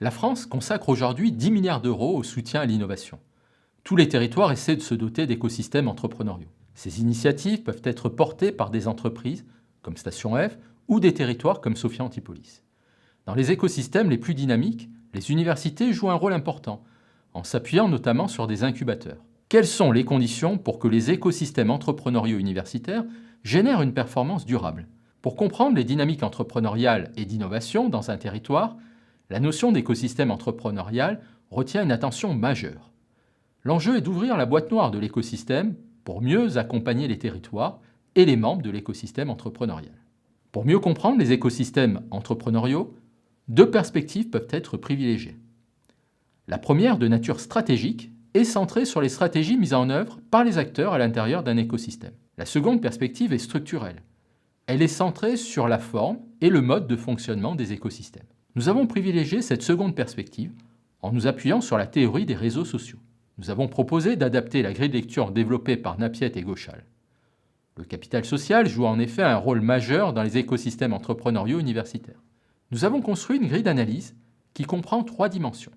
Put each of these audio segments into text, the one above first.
La France consacre aujourd'hui 10 milliards d'euros au soutien à l'innovation. Tous les territoires essaient de se doter d'écosystèmes entrepreneuriaux. Ces initiatives peuvent être portées par des entreprises comme Station F ou des territoires comme Sophia Antipolis. Dans les écosystèmes les plus dynamiques, les universités jouent un rôle important, en s'appuyant notamment sur des incubateurs. Quelles sont les conditions pour que les écosystèmes entrepreneuriaux universitaires génèrent une performance durable? Pour comprendre les dynamiques entrepreneuriales et d'innovation dans un territoire, la notion d'écosystème entrepreneurial retient une attention majeure. L'enjeu est d'ouvrir la boîte noire de l'écosystème pour mieux accompagner les territoires et les membres de l'écosystème entrepreneurial. Pour mieux comprendre les écosystèmes entrepreneuriaux, deux perspectives peuvent être privilégiées. La première, de nature stratégique, est centrée sur les stratégies mises en œuvre par les acteurs à l'intérieur d'un écosystème. La seconde perspective est structurelle. Elle est centrée sur la forme et le mode de fonctionnement des écosystèmes. Nous avons privilégié cette seconde perspective en nous appuyant sur la théorie des réseaux sociaux. Nous avons proposé d'adapter la grille de lecture développée par Napiet et Gauchal. Le capital social joue en effet un rôle majeur dans les écosystèmes entrepreneuriaux universitaires. Nous avons construit une grille d'analyse qui comprend 3 dimensions.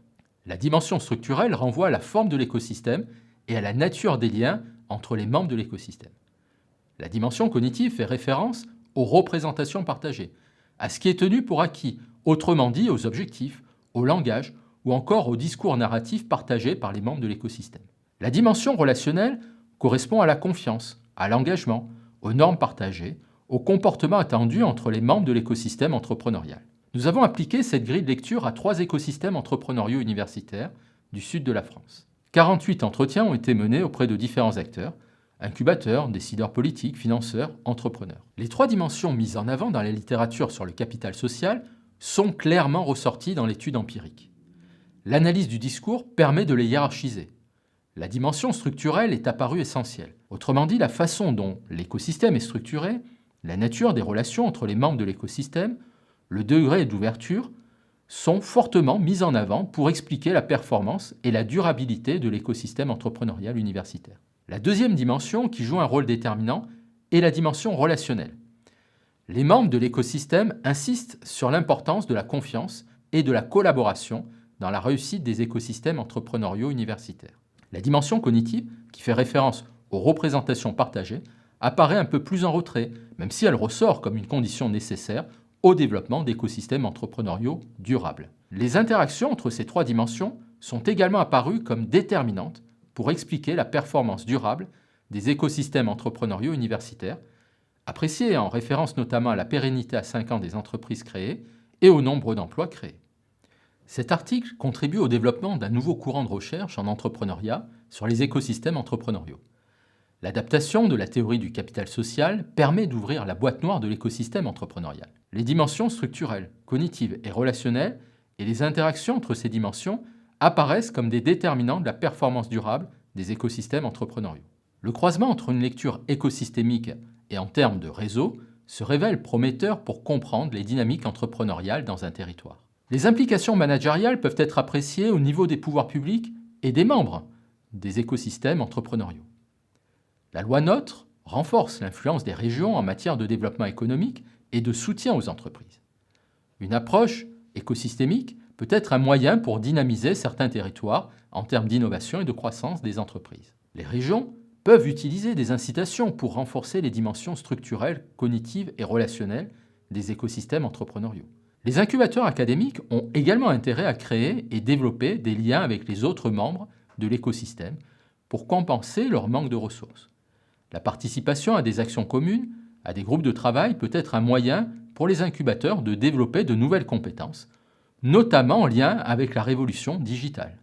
La dimension structurelle renvoie à la forme de l'écosystème et à la nature des liens entre les membres de l'écosystème. La dimension cognitive fait référence aux représentations partagées, à ce qui est tenu pour acquis, autrement dit aux objectifs, au langage ou encore au discours narratif partagé par les membres de l'écosystème. La dimension relationnelle correspond à la confiance, à l'engagement, aux normes partagées, au comportement attendu entre les membres de l'écosystème entrepreneurial. Nous avons appliqué cette grille de lecture à 3 écosystèmes entrepreneuriaux universitaires du sud de la France. 48 entretiens ont été menés auprès de différents acteurs, incubateurs, décideurs politiques, financeurs, entrepreneurs. Les 3 dimensions mises en avant dans la littérature sur le capital social sont clairement ressorties dans l'étude empirique. L'analyse du discours permet de les hiérarchiser. La dimension structurelle est apparue essentielle. Autrement dit, la façon dont l'écosystème est structuré, la nature des relations entre les membres de l'écosystème, le degré d'ouverture sont fortement mis en avant pour expliquer la performance et la durabilité de l'écosystème entrepreneurial universitaire. La deuxième dimension qui joue un rôle déterminant est la dimension relationnelle. Les membres de l'écosystème insistent sur l'importance de la confiance et de la collaboration dans la réussite des écosystèmes entrepreneuriaux universitaires. La dimension cognitive, qui fait référence aux représentations partagées, apparaît un peu plus en retrait, même si elle ressort comme une condition nécessaire au développement d'écosystèmes entrepreneuriaux durables. Les interactions entre ces 3 dimensions sont également apparues comme déterminantes pour expliquer la performance durable des écosystèmes entrepreneuriaux universitaires, appréciée en référence notamment à la pérennité à 5 ans des entreprises créées et au nombre d'emplois créés. Cet article contribue au développement d'un nouveau courant de recherche en entrepreneuriat sur les écosystèmes entrepreneuriaux. L'adaptation de la théorie du capital social permet d'ouvrir la boîte noire de l'écosystème entrepreneurial. Les dimensions structurelles, cognitives et relationnelles et les interactions entre ces dimensions apparaissent comme des déterminants de la performance durable des écosystèmes entrepreneuriaux. Le croisement entre une lecture écosystémique et en termes de réseau se révèle prometteur pour comprendre les dynamiques entrepreneuriales dans un territoire. Les implications managériales peuvent être appréciées au niveau des pouvoirs publics et des membres des écosystèmes entrepreneuriaux. La loi NOTRe renforce l'influence des régions en matière de développement économique et de soutien aux entreprises. Une approche écosystémique peut être un moyen pour dynamiser certains territoires en termes d'innovation et de croissance des entreprises. Les régions peuvent utiliser des incitations pour renforcer les dimensions structurelles, cognitives et relationnelles des écosystèmes entrepreneuriaux. Les incubateurs académiques ont également intérêt à créer et développer des liens avec les autres membres de l'écosystème pour compenser leur manque de ressources. La participation à des actions communes, à des groupes de travail peut être un moyen pour les incubateurs de développer de nouvelles compétences, notamment en lien avec la révolution digitale.